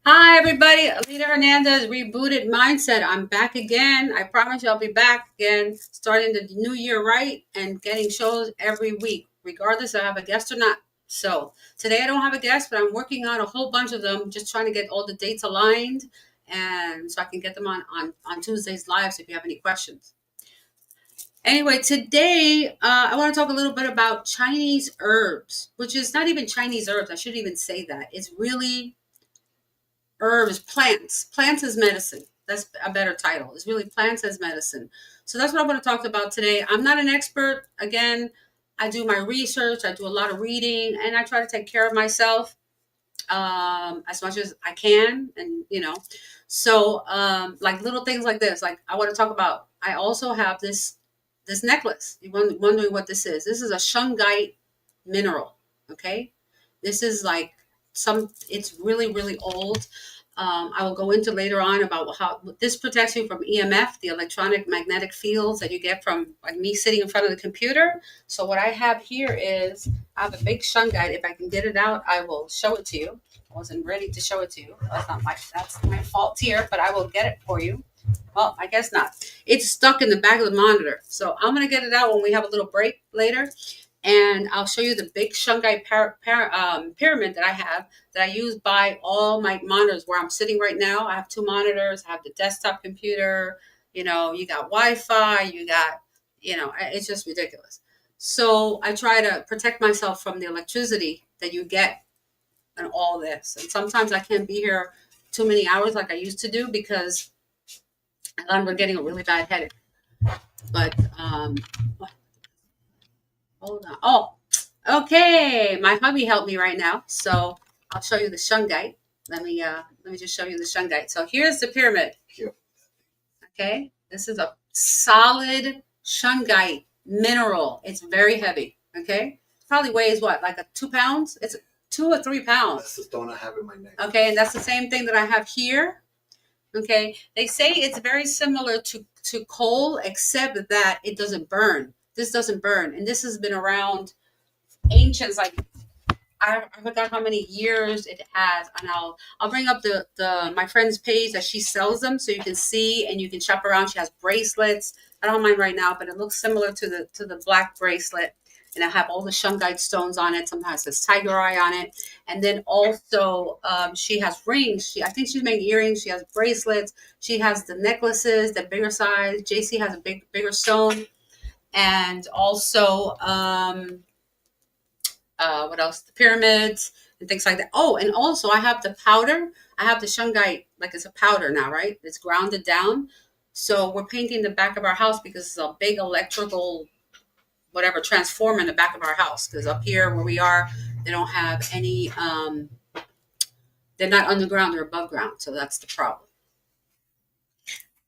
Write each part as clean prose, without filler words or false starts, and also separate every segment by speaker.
Speaker 1: Hi, everybody. Alida Hernandez, Rebooted Mindset. I'm back again. I promise you I'll be back again, starting the new year right and getting shows every week, regardless if I have a guest or not. So today I don't have a guest, but I'm working on a whole bunch of them, just trying to get all the dates aligned and so I can get them on Tuesday's lives if you have any questions. Anyway, today I want to talk a little bit about Chinese herbs, which is not even Chinese herbs. I shouldn't even say that. It's really herbs, plants. Plants as medicine. That's a better title. It's really plants as medicine. So that's what I'm going to talk about today. I'm not an expert. Again, I do my research, I do a lot of reading, and I try to take care of myself as much as I can. And, so like little things like this, like I want to talk about, I also have this necklace. You're wondering what this is. This is a shungite mineral. Okay. This is like it's really, really old. I will go into later on about how this protects you from EMF, the electronic magnetic fields that you get from like me sitting in front of the computer. So what I have here is I have a big shungite. If I can get it out, I will show it to you. I wasn't ready to show it to you. That's my fault here, but I will get it for you. Well, I guess not. It's stuck in the back of the monitor. So I'm gonna get it out when we have a little break later, and I'll show you the big shungite pyramid that I have that I use by all my monitors where I'm sitting right now. I have two monitors. I have the desktop computer. You got Wi-Fi. It's just ridiculous. So I try to protect myself from the electricity that you get and all this. And sometimes I can't be here too many hours like I used to do because I'm getting a really bad headache. But hold on. Oh, okay. My hubby helped me right now, so I'll show you the shungite. Let me just show you the shungite. So here's the pyramid. Okay, this is a solid shungite mineral. It's very heavy. Okay, probably weighs what, like a 2 pounds? It's 2 or 3 pounds. That's the stone I have in my neck. Okay, and that's the same thing that I have here. Okay, they say it's very similar to coal, except that it doesn't burn. This doesn't burn, and this has been around ancients. Like I forgot how many years it has, and I'll bring up the my friend's page that she sells them, so you can see and you can shop around. She has bracelets. I don't have mine right now, but it looks similar to the black bracelet, and I have all the shungite stones on it. Sometimes it says tiger eye on it, and then also she has rings. I think she's making earrings. She has bracelets. She has the necklaces, the bigger size. JC has a bigger stone, and also what else? The pyramids and things like that. Oh, and also I have the powder. I have the shungite, like it's a powder now, right? It's grounded down. So we're painting the back of our house because it's a big electrical, whatever, transformer in the back of our house. Because up here where we are, they don't have any. They're not underground; they're above ground. So that's the problem.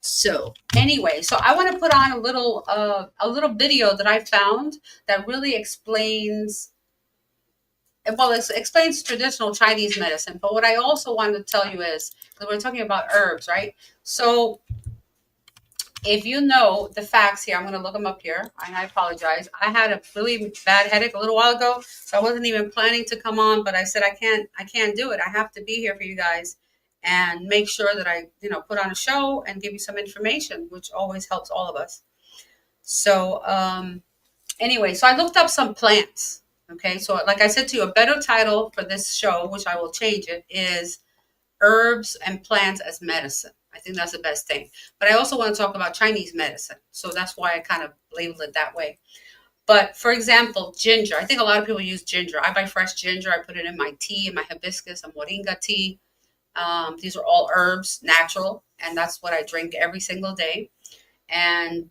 Speaker 1: So anyway, so I want to put on a little video that I found that really explains, well, it explains traditional Chinese medicine. But what I also wanted to tell you is, because we're talking about herbs, right? So if you know the facts here, I'm going to look them up here. And I apologize. I had a really bad headache a little while ago, so I wasn't even planning to come on. But I said I can't do it. I have to be here for you guys and make sure that I, put on a show and give you some information, which always helps all of us. So anyway, so I looked up some plants. Okay, so like I said to you, a better title for this show, which I will change it, is Herbs and Plants as Medicine. I think that's the best thing. But I also want to talk about Chinese medicine. So that's why I kind of labeled it that way. But for example, ginger. I think a lot of people use ginger. I buy fresh ginger. I put it in my tea, in my hibiscus and moringa tea. These are all herbs, natural, and that's what I drink every single day. And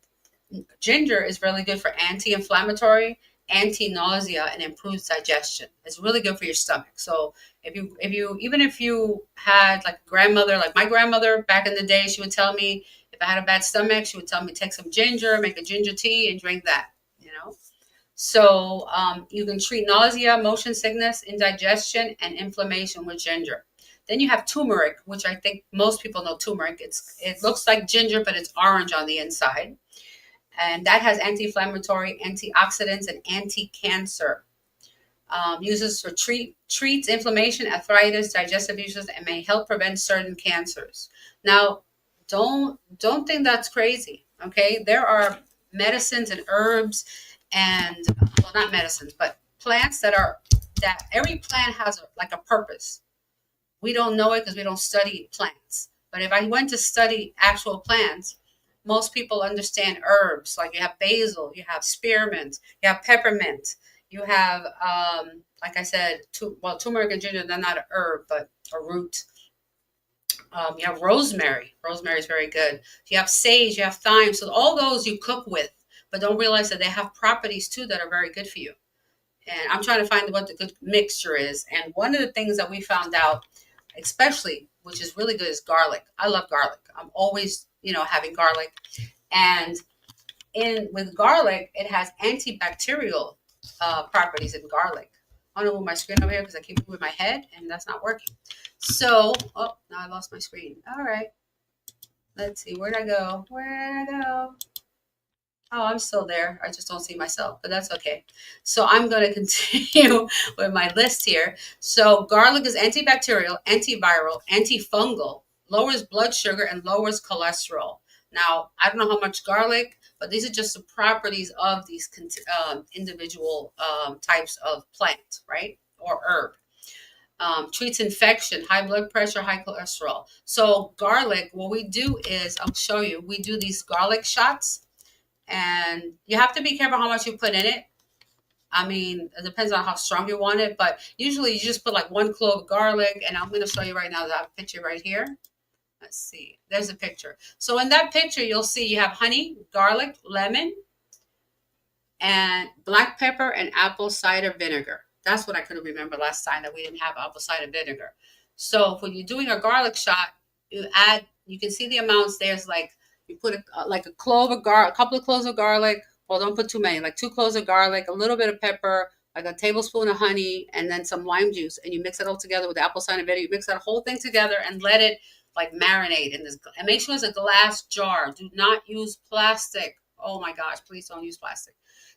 Speaker 1: ginger is really good for anti-inflammatory, anti-nausea, and improves digestion. It's really good for your stomach. So if you even if you had like a grandmother, like my grandmother back in the day, she would tell me if I had a bad stomach, she would tell me take some ginger, make a ginger tea, and drink that. You know. So you can treat nausea, motion sickness, indigestion, and inflammation with ginger. Then you have turmeric, which I think most people know turmeric. It looks like ginger, but it's orange on the inside, and that has anti-inflammatory, antioxidants, and anti-cancer Uses for treats inflammation, arthritis, digestive issues, and may help prevent certain cancers. Now, don't think that's crazy. Okay, there are medicines and herbs, and well, not medicines, but plants that every plant has like a purpose. We don't know it because we don't study plants. But if I went to study actual plants, most people understand herbs. Like you have basil, you have spearmint, you have peppermint, you have, like I said, turmeric and ginger. They're not a herb, but a root. You have rosemary. Rosemary is very good. You have sage, you have thyme. So all those you cook with, but don't realize that they have properties too that are very good for you. And I'm trying to find what the good mixture is. And one of the things that we found out, especially, which is really good, is garlic. I love garlic. I'm always, having garlic. And in with garlic, it has antibacterial properties in garlic. I want to move my screen over here because I keep moving my head and that's not working. So, oh, now I lost my screen. All right. Let's see. Where'd I go? Where'd I go? Oh, I'm still there. I just don't see myself, but that's okay. So I'm going to continue with my list here. So garlic is antibacterial, antiviral, antifungal, lowers blood sugar, and lowers cholesterol. Now, I don't know how much garlic, but these are just the properties of these individual types of plant, right? Or herb. Treats infection, high blood pressure, high cholesterol. So garlic, what we do is, I'll show you, we do these garlic shots. And you have to be careful how much you put in it. I mean, it depends on how strong you want it, but usually you just put like 1 clove of garlic. And I'm going to show you right now that picture right here. Let's see. There's a picture. So in that picture, you'll see you have honey, garlic, lemon, and black pepper and apple cider vinegar. That's what I couldn't remember last time, that we didn't have apple cider vinegar. So when you're doing a garlic shot, you can see the amounts. There's like, you put like a clove of garlic, a couple of cloves of garlic. Well, don't put too many, like 2 cloves of garlic, a little bit of pepper, like a tablespoon of honey, and then some lime juice. And you mix it all together with the apple cider vinegar. You mix that whole thing together and let it like marinate in this. And make sure it's a glass jar. Do not use plastic. Oh my gosh, please don't use plastic.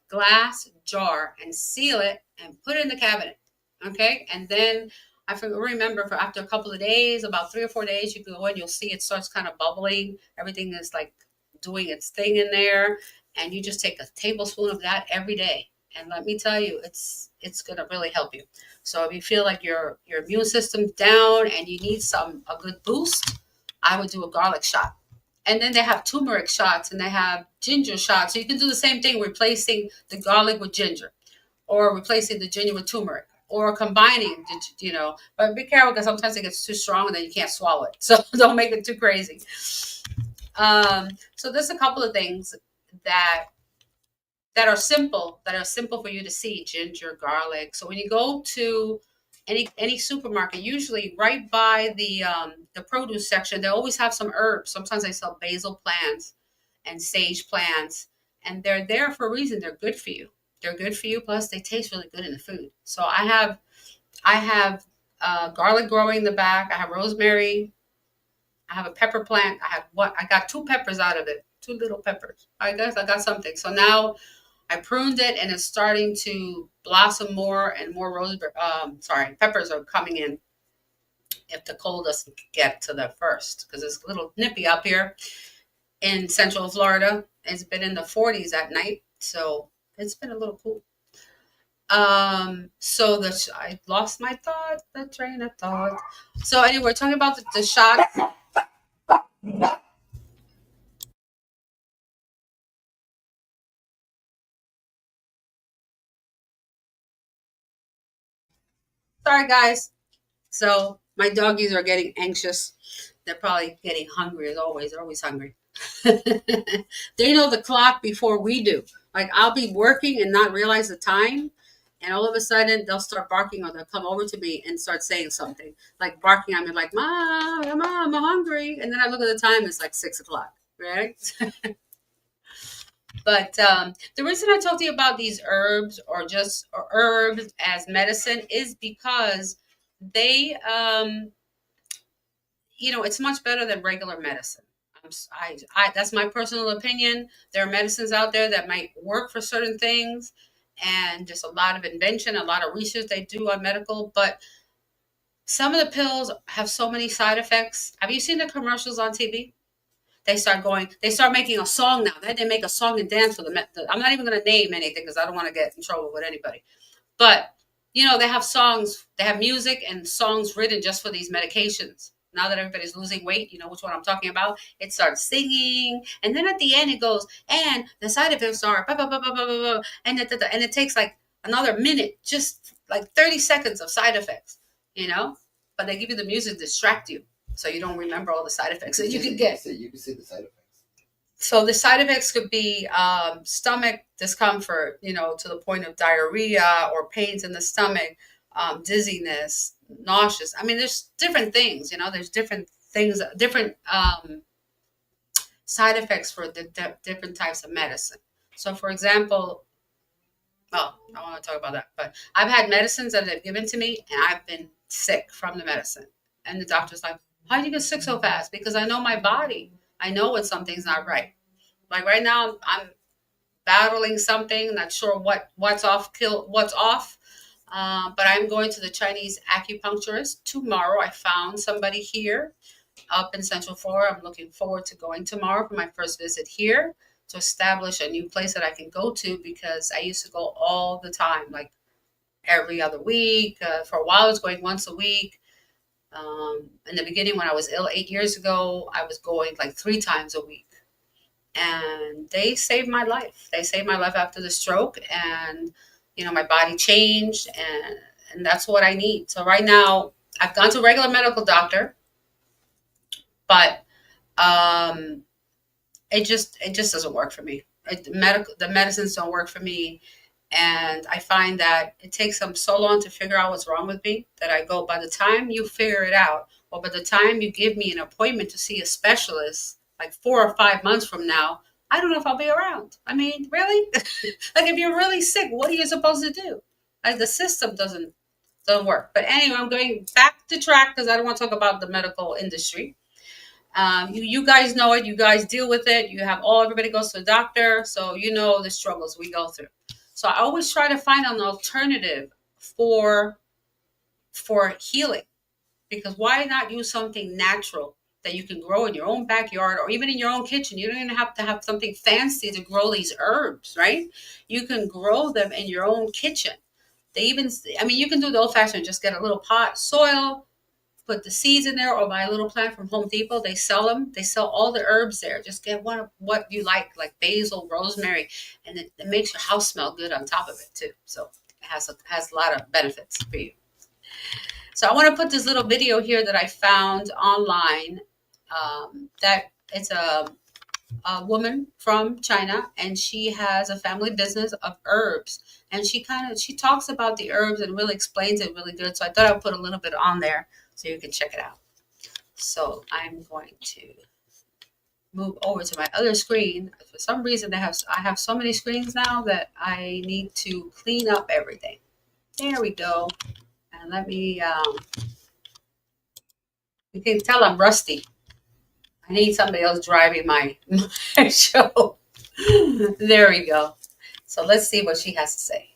Speaker 1: Glass jar, and seal it and put it in the cabinet. Okay. And then remember, for after a couple of days, about 3 or 4 days, you can go in, you'll see it starts kind of bubbling. Everything is like doing its thing in there. And you just take a tablespoon of that every day. And let me tell you, it's going to really help you. So if you feel like your immune system's down and you need a good boost, I would do a garlic shot. And then they have turmeric shots and they have ginger shots. So you can do the same thing, replacing the garlic with ginger, or replacing the ginger with turmeric, or combining, but be careful because sometimes it gets too strong and then you can't swallow it. So don't make it too crazy. So there's a couple of things that are simple for you to see: ginger, garlic. So when you go to any supermarket, usually right by the produce section, they always have some herbs. Sometimes they sell basil plants and sage plants, and they're there for a reason. They're good for you. They're good for you. Plus, they taste really good in the food. So I have garlic growing in the back. I have rosemary. I have a pepper plant. I got 2 peppers out of it. 2 little peppers. I guess I got something. So now I pruned it and it's starting to blossom more, and more peppers are coming in if the cold doesn't get to them first, because it's a little nippy up here in Central Florida. It's been in the 40s at night, so it's been a little cool. I lost my thought, the train of thought. So anyway, we're talking about the shot. Sorry, guys. So my doggies are getting anxious. They're probably getting hungry as always. They're always hungry. They know the clock before we do. Like I'll be working and not realize the time. And all of a sudden they'll start barking, or they'll come over to me and start saying something. Like barking at me like, Mom, I'm hungry. And then I look at the time, it's like 6 o'clock, right? But the reason I talk to you about these herbs, or herbs as medicine, is because they, it's much better than regular medicine. That's my personal opinion. There are medicines out there that might work for certain things, And there's a lot of invention, a lot of research they do on medical, but some of the pills have so many side effects. Have you seen the commercials on TV? They start making a song now. They make a song and dance for I'm not even going to name anything because I don't want to get in trouble with anybody. But, they have songs, they have music and songs written just for these medications. Now that everybody's losing weight, you know which one I'm talking about. It starts singing, and then at the end it goes, and the side effects are blah, blah, blah, blah, blah, blah, and it takes like another minute, just like 30 seconds of side effects, but they give you the music to distract you so you don't remember all the side effects that you could get.
Speaker 2: You can see the side effects.
Speaker 1: So the side effects could be stomach discomfort, to the point of diarrhea or pains in the stomach, dizziness, nauseous. I mean, there's different things, there's different things, different side effects for the different types of medicine. So for example, I want to talk about that, but I've had medicines that they've given to me and I've been sick from the medicine. And the doctor's like, how do you get sick so fast? Because I know my body. I know when something's not right. Like right now, I'm battling something, not sure what's off, but I'm going to the Chinese acupuncturist tomorrow. I found somebody here up in Central Florida. I'm looking forward to going tomorrow for my first visit here to establish a new place that I can go to, because I used to go all the time, like every other week. For a while, I was going once a week. In the beginning, when I was ill 8 years ago, I was going like 3 times a week. And they saved my life. They saved my life after the stroke, and my body changed, and that's what I need. So right now, I've gone to a regular medical doctor, but it just doesn't work for me. The medicines don't work for me, and I find that it takes them so long to figure out what's wrong with me that I go, by the time you figure it out, or by the time you give me an appointment to see a specialist, like 4 or 5 months from now, I don't know if I'll be around. I mean, really? Like, if you're really sick, what are you supposed to do? Like, the system doesn't work. But anyway, I'm going back to track because I don't want to talk about the medical industry. You guys know it. You guys deal with it. Everybody goes to the doctor, so you know the struggles we go through. So I always try to find an alternative for healing, because why not use something natural that you can grow in your own backyard or even in your own kitchen? You don't even have to have something fancy to grow these herbs, right? You can grow them in your own kitchen. You can do the old fashioned, just get a little pot, soil, put the seeds in there, or buy a little plant from Home Depot. They sell them. They sell all the herbs there. Just get one of what you like basil, rosemary, and it makes your house smell good on top of it too. So it has a lot of benefits for you. So I want to put this little video here that I found online. That it's a woman from China, and she has a family business of herbs, and she talks about the herbs and really explains it really good. So I thought I'd put a little bit on there so you can check it out. So I'm going to move over to my other screen. For some reason, I have so many screens now that I need to clean up everything. There we go. And let me, you can tell I'm rusty. I need somebody else driving my show. There we go. So let's see what she has to say.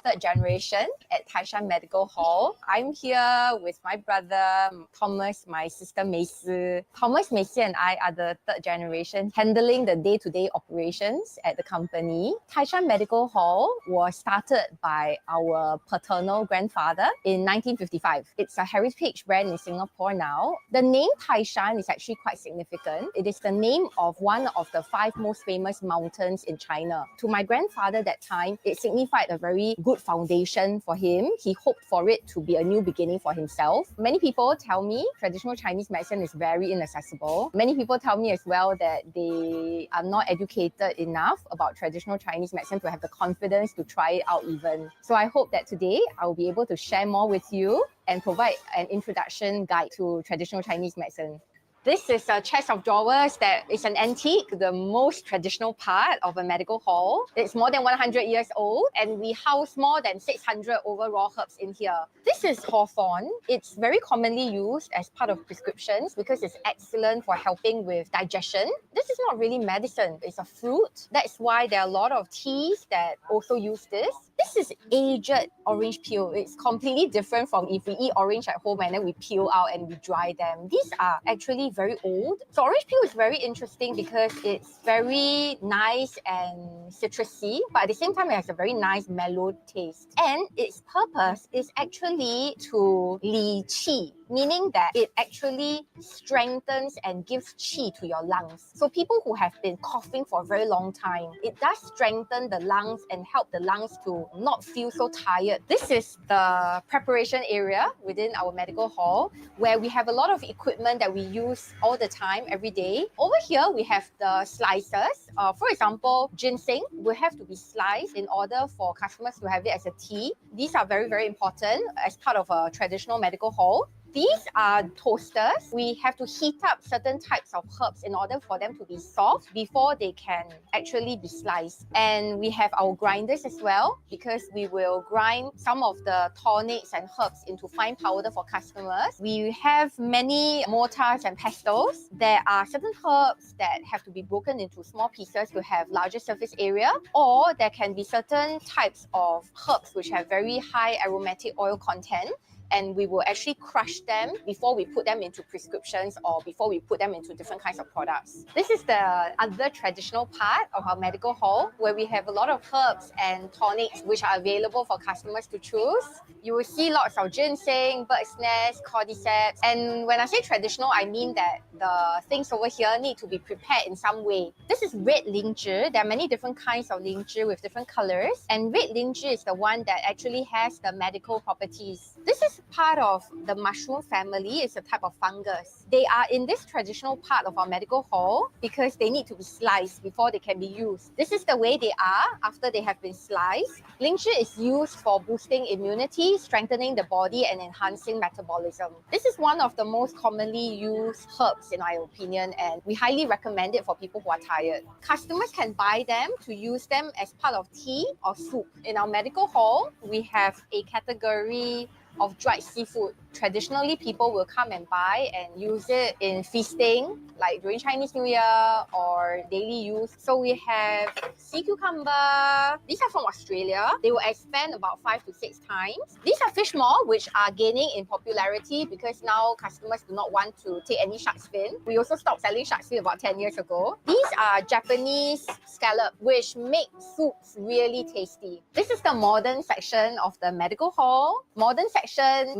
Speaker 3: Third generation at Taishan Medical Hall. I'm here with my brother Thomas, my sister Macy. Thomas, Macy and I are the third generation handling the day-to-day operations at the company. Taishan Medical Hall was started by our paternal grandfather in 1955. It's a heritage brand in Singapore now. The name Taishan is actually quite significant. It is the name of one of the 5 most famous mountains in China. To my grandfather that time, it signified a very good foundation for him. He hoped for it to be a new beginning for himself. Many people tell me traditional Chinese medicine is very inaccessible. Many people tell me as well that they are not educated enough about traditional Chinese medicine to have the confidence to try it out even. So I hope that today I will be able to share more with you and provide an introduction guide to traditional Chinese medicine. This is a chest of drawers that is an antique, the most traditional part of a medical hall. It's more than 100 years old, and we house more than 600 overall herbs in here. This is hawthorn. It's very commonly used as part of prescriptions because it's excellent for helping with digestion. This is not really medicine, it's a fruit. That's why there are a lot of teas that also use this. This is aged orange peel. It's completely different from if we eat orange at home and then we peel out and we dry them. These are actually very old. So orange peel is very interesting because it's very nice and citrusy, but at the same time it has a very nice mellow taste. And its purpose is actually to li qi, meaning that it actually strengthens and gives qi to your lungs. So people who have been coughing for a very long time, it does strengthen the lungs and help the lungs to not feel so tired. This is the preparation area within our medical hall where we have a lot of equipment that we use all the time, every day. Over here, we have the slicers. For example, ginseng will have to be sliced in order for customers to have it as a tea. These are very, very important as part of a traditional medical hall. These are toasters. We have to heat up certain types of herbs in order for them to be soft before they can actually be sliced. And we have our grinders as well because we will grind some of the tonics and herbs into fine powder for customers. We have many mortars and pestles. There are certain herbs that have to be broken into small pieces to have larger surface area, or there can be certain types of herbs which have very high aromatic oil content, and we will actually crush them before we put them into prescriptions or before we put them into different kinds of products. This is the other traditional part of our medical hall where we have a lot of herbs and tonics which are available for customers to choose. You will see lots of ginseng, bird's nest, cordyceps. And when I say traditional, I mean that the things over here need to be prepared in some way. This is red lingzhi. There are many different kinds of lingzhi with different colors. And red lingzhi is the one that actually has the medical properties. This is part of the mushroom family. It's a type of fungus. They are in this traditional part of our medical hall because they need to be sliced before they can be used. This is the way they are after they have been sliced. Lingzhi is used for boosting immunity, strengthening the body, and enhancing metabolism. This is one of the most commonly used herbs in my opinion, and we highly recommend it for people who are tired. Customers can buy them to use them as part of tea or soup. In our medical hall, we have a category of dried seafood. Traditionally, people will come and buy and use it in feasting, like during Chinese New Year or daily use. So we have sea cucumber. These are from Australia. They will expand about 5 to 6 times. These are fish maw, which are gaining in popularity because now customers do not want to take any shark's fin. We also stopped selling shark's fin about 10 years ago. These are Japanese scallop, which make soups really tasty. This is the modern section of the medical hall. Modern section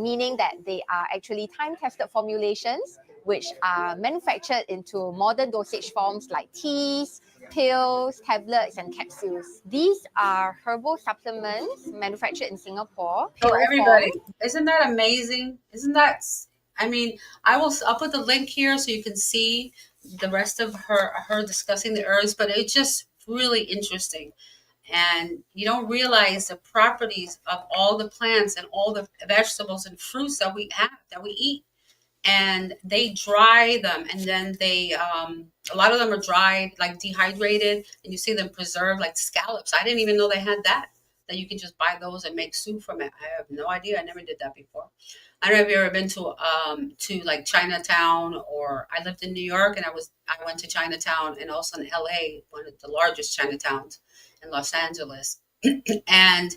Speaker 3: meaning that they are actually time-tested formulations which are manufactured into modern dosage forms like teas, pills, tablets, and capsules. These are herbal supplements manufactured in Singapore.
Speaker 1: So
Speaker 3: Pill
Speaker 1: everybody,
Speaker 3: form.
Speaker 1: isn't that amazing? Isn't that? I mean, I'll put the link here so you can see the rest of her discussing the herbs, but it's just really interesting. And you don't realize the properties of all the plants and all the vegetables and fruits that we have, that we eat. And they dry them, and then they a lot of them are dried, like dehydrated, and you see them preserved like scallops. I didn't even know they had that you can just buy those and make soup from it. I have no idea. I never did that before. I don't know if you've ever been to like Chinatown, or I lived in New York and I went to Chinatown, and also in LA, one of the largest Chinatowns, in Los Angeles. And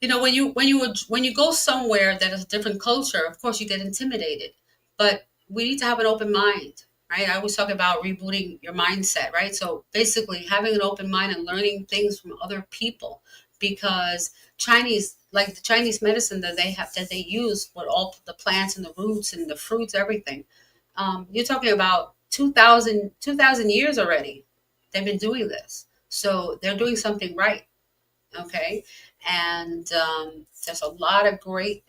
Speaker 1: when you go somewhere that is a different culture, of course you get intimidated, but we need to have an open mind, right? I always talk about rebooting your mindset, right? So basically having an open mind and learning things from other people, because like the Chinese medicine that they use with all the plants and the roots and the fruits, everything. You're talking about 2,000 years already. They've been doing this. So they're doing something right. Okay. And there's a lot of great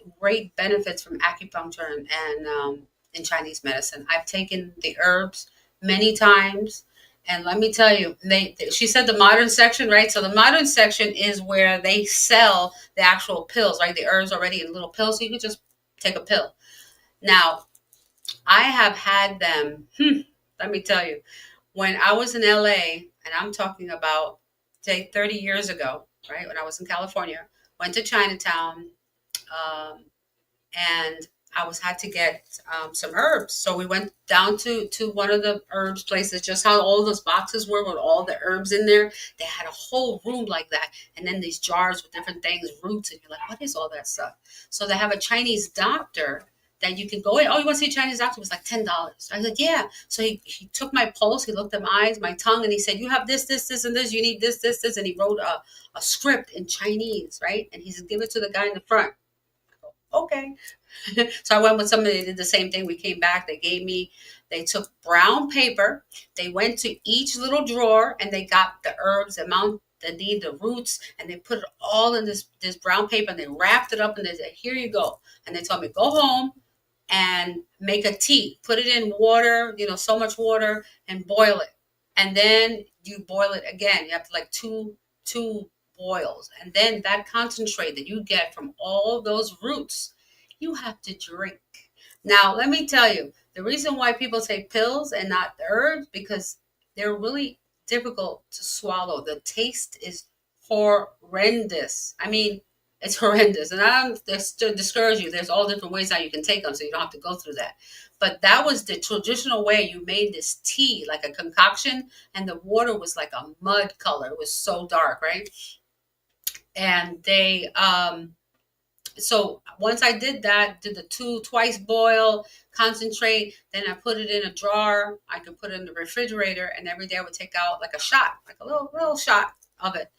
Speaker 1: benefits from acupuncture and in Chinese medicine. I've taken the herbs many times, and let me tell you, she said the modern section, right? So the modern section is where they sell the actual pills, right? The herbs already in little pills, so you can just take a pill. Now, I have had them. Let me tell you, when I was in LA, and I'm talking about, say, 30 years ago, right? When I was in California, went to Chinatown, um, and I was had to get some herbs. So we went down to one of the herbs places, just how all those boxes were with all the herbs in there. They had a whole room like that, and then these jars with different things, roots, and you're like, what is all that stuff? So they have a Chinese doctor that you can go in. Oh, you want to see a Chinese doctor? It was like $10. I said, yeah. So he took my pulse, he looked at my eyes, my tongue, and he said, you have this, this, this, and this. You need this, this, this, and he wrote a script in Chinese, right? And he said, give it to the guy in the front. Okay. So I went with somebody that did the same thing. We came back. They took brown paper. They went to each little drawer and they got the herbs, the amount they need, the roots, and they put it all in this brown paper and they wrapped it up and they said, here you go. And they told me, go home and make a tea. Put it in water, so much water, and boil it. And then you boil it again. You have to like two boils. And then that concentrate that you get from all those roots, you have to drink. Now, let me tell you, the reason why people take pills and not herbs, because they're really difficult to swallow. The taste is horrendous. I mean, it's horrendous. And I don't discourage you. There's all different ways how you can take them, so you don't have to go through that. But that was the traditional way you made this tea, like a concoction, and the water was like a mud color. It was so dark, right? And so once I did that, did the twice boil, concentrate, then I put it in a jar. I could put it in the refrigerator, and every day I would take out like a shot, like a little shot of it.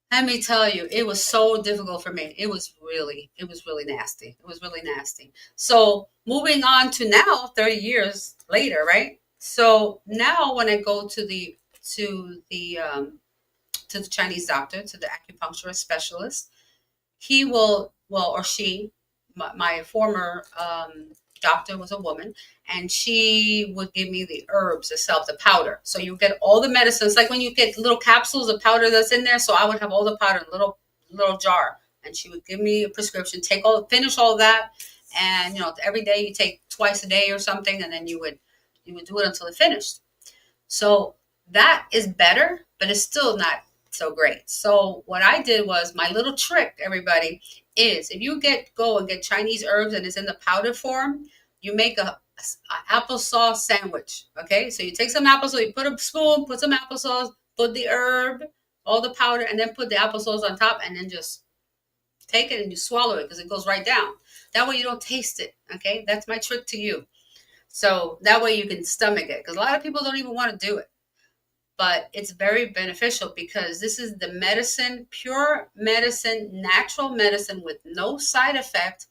Speaker 1: Let me tell you, it was so difficult for me. It was really nasty. It was really nasty. So moving on to now, 30 years later, right? So now when I go to the to the Chinese doctor, to the acupuncturist specialist, he will, well, or she, my former doctor was a woman, and she would give me the herbs itself, the powder. So you get all the medicines, like when you get little capsules of powder that's in there. So I would have all the powder in a little jar, and she would give me a prescription, finish all that, and every day you take twice a day or something, and then you would do it until it finished. So that is better, but it's still not so great. So what I did was, my little trick, everybody, is if you go and get Chinese herbs and it's in the powder form, you make a applesauce sandwich. Okay, so you take some applesauce, you put a spoon, put some applesauce, put the herb, all the powder, and then put the applesauce on top, and then just take it and you swallow it because it goes right down. That way you don't taste it. Okay, that's my trick to you. So that way you can stomach it, because a lot of people don't even want to do it. But it's very beneficial because this is the medicine, pure medicine, natural medicine with no side effect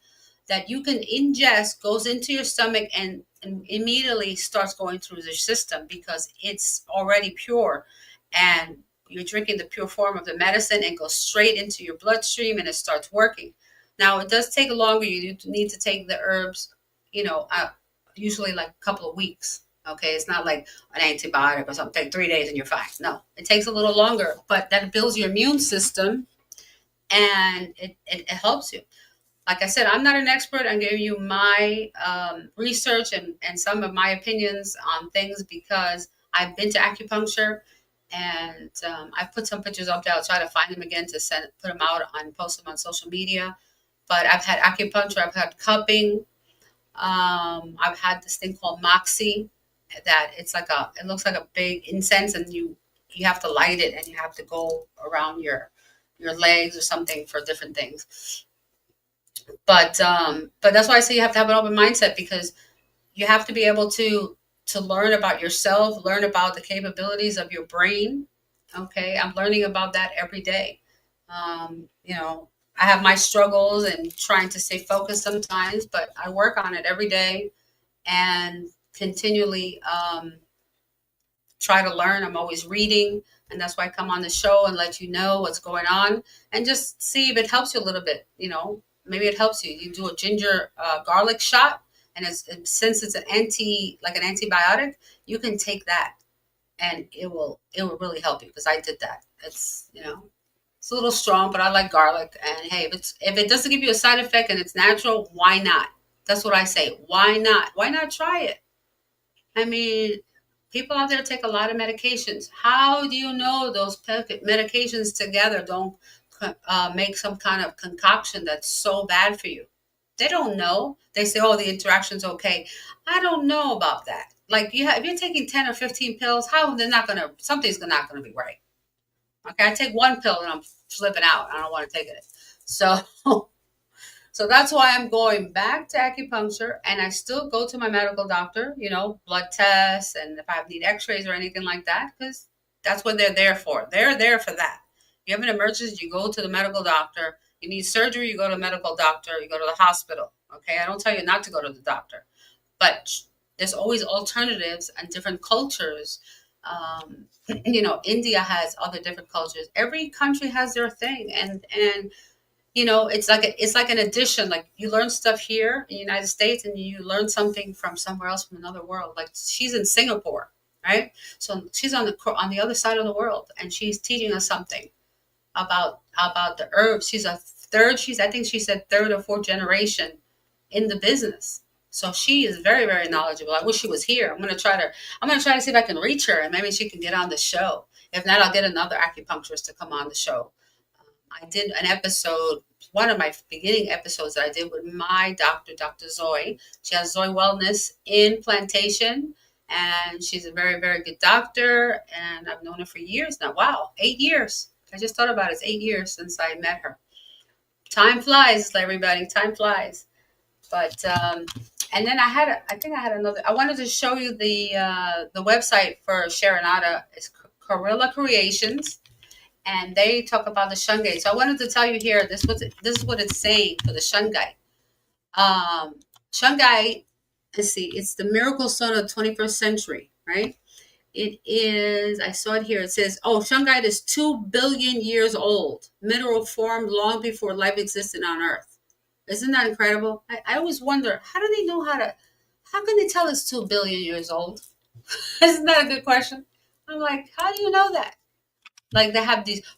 Speaker 1: that you can ingest, goes into your stomach, and immediately starts going through your system because it's already pure. And you're drinking the pure form of the medicine and goes straight into your bloodstream and it starts working. Now, it does take longer. You need to take the herbs, usually like a couple of weeks. Okay, it's not like an antibiotic or something. Take 3 days and you're fine. No, it takes a little longer, but that builds your immune system and it helps you. Like I said, I'm not an expert. I'm giving you my research and some of my opinions on things because I've been to acupuncture, and I've put some pictures up there. I'll try to find them again to put them out and post them on social media. But I've had acupuncture, I've had cupping, I've had this thing called moxie, that it looks like a big incense, and you have to light it and you have to go around your legs or something for different things. But that's why I say you have to have an open mindset, because you have to be able to learn about yourself, learn about the capabilities of your brain. Okay, I'm learning about that every day. I have my struggles and trying to stay focused sometimes, but I work on it every day and continually try to learn. I'm always reading, and that's why I come on the show and let you know what's going on and just see if it helps you a little bit. Maybe it helps you. You do a ginger garlic shot, and since it's an antibiotic, you can take that, and it will really help you, because I did that. It's a little strong, but I like garlic. And hey, if it doesn't give you a side effect and it's natural, why not? That's what I say. Why not? Why not try it? I mean, people out there take a lot of medications. How do you know those medications together don't make some kind of concoction that's so bad for you? They don't know. They say, "Oh, the interaction's okay." I don't know about that. Like if you're taking 10 or 15 pills, how they're not gonna something's not gonna be right. Okay, I take one pill and I'm flipping out. I don't want to take it. So So that's why I'm going back to acupuncture, and I still go to my medical doctor, blood tests, and if I need x-rays or anything like that, because that's what they're there for. They're there for that. You have an emergency, you go to the medical doctor. You need surgery, you go to a medical doctor, you go to the hospital. Okay, I don't tell you not to go to the doctor, but there's always alternatives and different cultures. India has other different cultures. Every country has their thing, and it's like an addition. Like you learn stuff here in the United States, and you learn something from somewhere else from another world. Like she's in Singapore, right? So she's on the other side of the world, and she's teaching us something about the herbs. She's a third. I think she said third or fourth generation in the business. So she is very, very knowledgeable. I wish she was here. I'm gonna try to see if I can reach her, and maybe she can get on the show. If not, I'll get another acupuncturist to come on the show. I did an episode, one of my beginning episodes that I did with my doctor, Dr. Zoe. She has Zoe Wellness in Plantation, and she's a very, very good doctor, and I've known her for years now. Wow, 8 years. I just thought about it. It's 8 years since I met her. Time flies, everybody. Time flies. But and then I think I had another. I wanted to show you the website for Sharonada. It's Corilla Creations, and they talk about the shungite. So I wanted to tell you here, this is what it's saying for the shungite. Shungite, let's see, it's the miracle stone of the 21st century, right? It is, I saw it here. It says, shungite is 2 billion years old. Mineral formed long before life existed on Earth. Isn't that incredible? I always wonder, how can they tell it's 2 billion years old? Isn't that a good question? I'm like, how do you know that? Like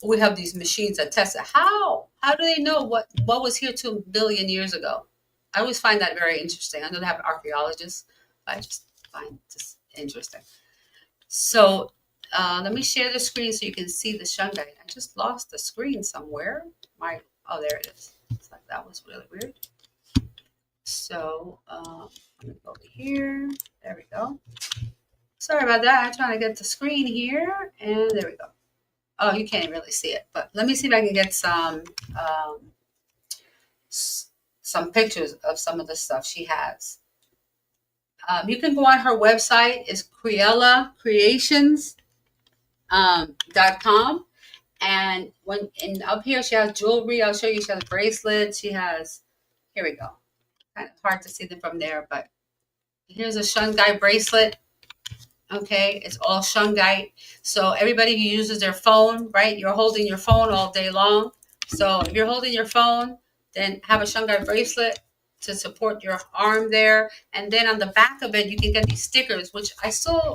Speaker 1: we have these machines that test it. How do they know what was here 2 billion years ago? I always find that very interesting. I know they have archaeologists, but I just find this interesting. So let me share the screen so you can see the shungite. I just lost the screen somewhere. There it is. It's like that was really weird. So I'm gonna go over here. There we go. Sorry about that. I'm trying to get the screen here, and there we go. Oh, you can't really see it, but let me see if I can get some pictures of some of the stuff she has. You can go on her website. It's CreellaCreations.com. And up here she has jewelry. I'll show you. She has bracelets. She has, here we go. Kind of hard to see them from there, but here's a shungite bracelet. Okay, it's all shungite. So everybody who uses their phone, right? You're holding your phone all day long. So if you're holding your phone, then have a shungite bracelet to support your arm there. And then on the back of it, you can get these stickers, which I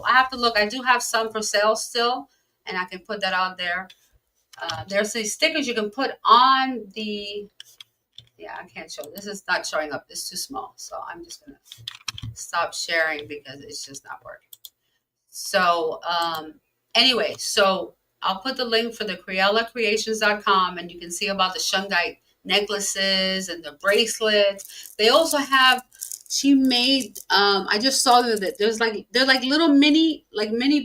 Speaker 1: have to look. I do have some for sale still, and I can put that out there. There's these stickers you can put on the, I can't show. This is not showing up. It's too small. So I'm just going to stop sharing because it's just not working. So anyway, so I'll put the link for the CreellaCreations.com, and you can see about the shungite necklaces and the bracelets. They also have, she made, I just saw that they're like little mini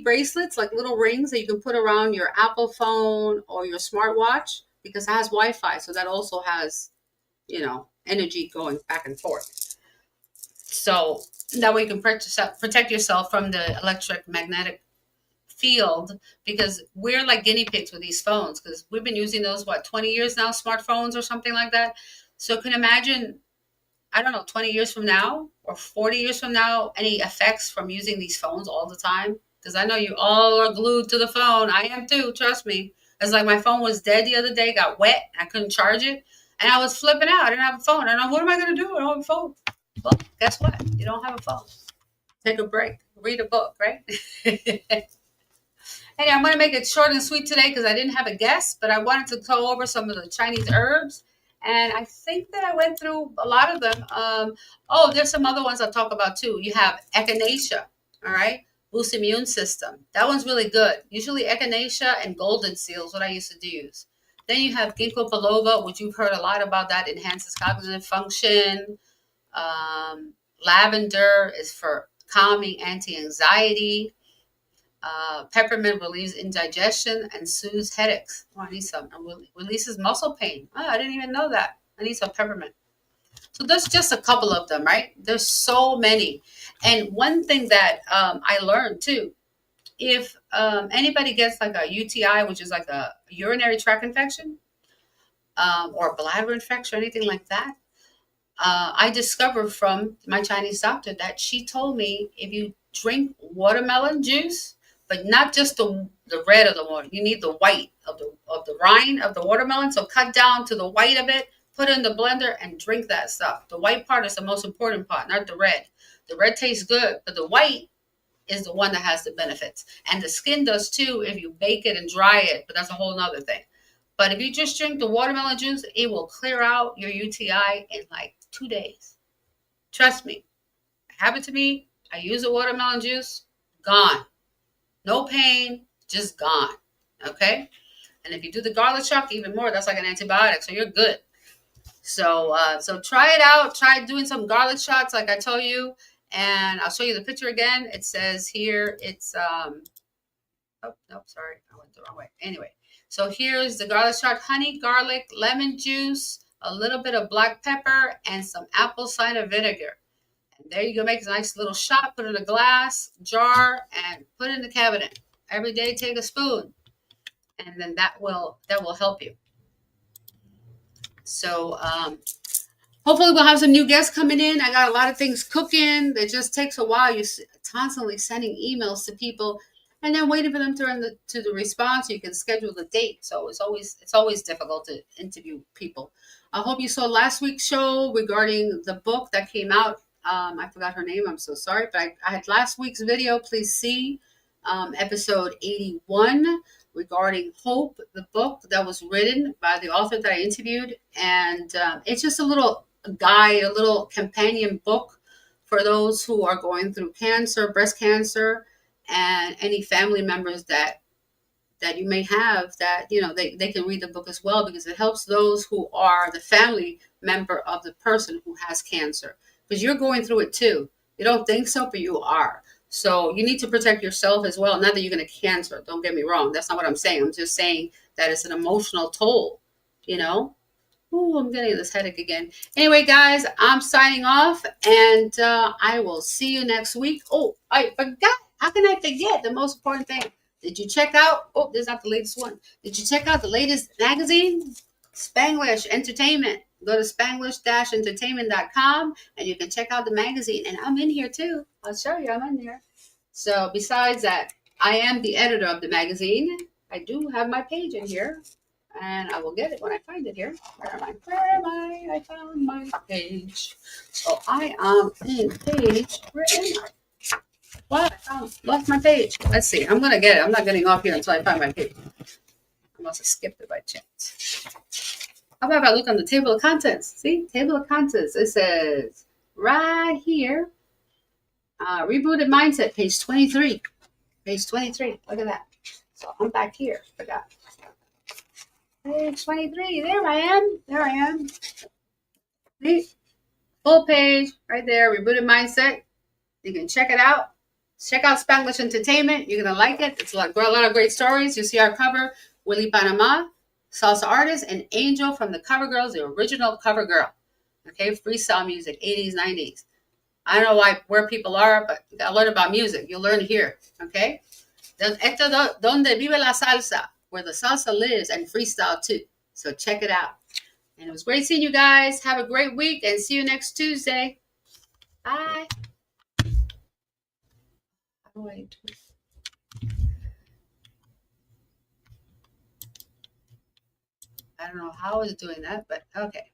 Speaker 1: bracelets, like little rings that you can put around your Apple phone or your smartwatch, because it has Wi-Fi. So that also has, energy going back and forth. So that way you can protect yourself from the electromagnetic field, because we're like guinea pigs with these phones, because we've been using those 20 years now, smartphones or something like that. So can imagine, I don't know, 20 years from now or 40 years from now, any effects from using these phones all the time? Because I know you all are glued to the phone. I am too, trust me. It's like my phone was dead the other day, got wet, I couldn't charge it, and I was flipping out. I didn't have a phone. I don't know, what am I going to do? I don't have a phone. Well, guess what? You don't have a phone. Take a break. Read a book, right? Hey, I'm going to make it short and sweet today because I didn't have a guest, but I wanted to go over some of the Chinese herbs And I think that I went through a lot of them. Oh, there's some other ones I'll talk about too. You have echinacea, all right? Boost immune system. That one's really good. Usually echinacea and golden seal is what I used to use. Then you have ginkgo biloba, which you've heard a lot about. That enhances cognitive function. Um, Lavender is for calming anti-anxiety. Peppermint relieves indigestion and soothes headaches. Oh, I need some. Releases muscle pain. Oh, I didn't even know that. I need some peppermint. So there's just a couple of them, right? There's so many. And one thing that I learned too, if anybody gets like a UTI, which is like a urinary tract infection, or a bladder infection or anything like that, I discovered from my Chinese doctor that she told me if you drink watermelon juice, but not just the red of the water, you need the white of the rind of the watermelon. So cut down to the white of it, put it in the blender, and drink that stuff. The white part is the most important part, not the red. The red tastes good, but the white is the one that has the benefits. And the skin does too if you bake it and dry it, but that's a whole nother thing. But if you just drink the watermelon juice, it will clear out your UTI in like 2 days. Trust me. It happened to me. I use the watermelon juice, gone. No pain, just gone. Okay? And if you do the garlic chalk, even more, that's like an antibiotic, so you're good. So try it out. Try doing some garlic shots like I told you. And I'll show you the picture again. It says here, it's, oh, no, sorry. I went the wrong way. Anyway, so here's the garlic shot: honey, garlic, lemon juice, a little bit of black pepper, and some apple cider vinegar. And there you go. Make a nice little shot, put it in a glass jar, and put it in the cabinet. Every day, take a spoon, and then that will help you. So hopefully we'll have some new guests coming in. I got a lot of things cooking. It just takes a while. You're constantly sending emails to people and then waiting for them to the response. You can schedule the date. So it's always difficult to interview people. I hope you saw last week's show regarding the book that came out. I forgot her name. I'm so sorry. But I had last week's video. Please see episode 81 regarding Hope, the book that was written by the author that I interviewed. And it's just a little guide, a little companion book for those who are going through cancer, breast cancer, and any family members that you may have that, they can read the book as well, because it helps those who are the family member of the person who has cancer, because you're going through it too. You don't think so, but you are. So you need to protect yourself as well. Not that you're going to cancer. Don't get me wrong. That's not what I'm saying. I'm just saying that it's an emotional toll, Oh, I'm getting this headache again. Anyway, guys, I'm signing off, and I will see you next week. Oh, I forgot. How can I forget the most important thing? Did you check out? Oh, this is not the latest one. Did you check out the latest magazine? Spanglish Entertainment. Go to spanglish-entertainment.com, and you can check out the magazine. And I'm in here too. I'll show you. I'm in there. So besides that, I am the editor of the magazine. I do have my page in here, and I will get it when I find it here. Where am I? I found my page. So I am in page. Where am I? What? I lost my page. Let's see. I'm going to get it. I'm not getting off here until I find my page. I must have skipped it by chance. How about if I look on the table of contents? See? Table of contents. It says right here, Rebooted Mindset, page 23. Page 23. Look at that. So I'm back here. Forgot. Page 23. There I am. There I am. See? Full page right there. Rebooted Mindset. You can check it out. Check out Spanglish Entertainment. You're going to like it. It's a lot of great stories. You see our cover, Willie Panama, salsa artist, and Angel from the Cover Girls, the original Cover Girl. Okay, freestyle music, 80s, 90s. I don't know where people are, but you got to learn about music. You'll learn here. Okay? Esto donde vive la salsa, where the salsa lives, and freestyle too. So check it out. And it was great seeing you guys. Have a great week, and see you next Tuesday. Bye. Wait. I don't know how I was doing that, but okay.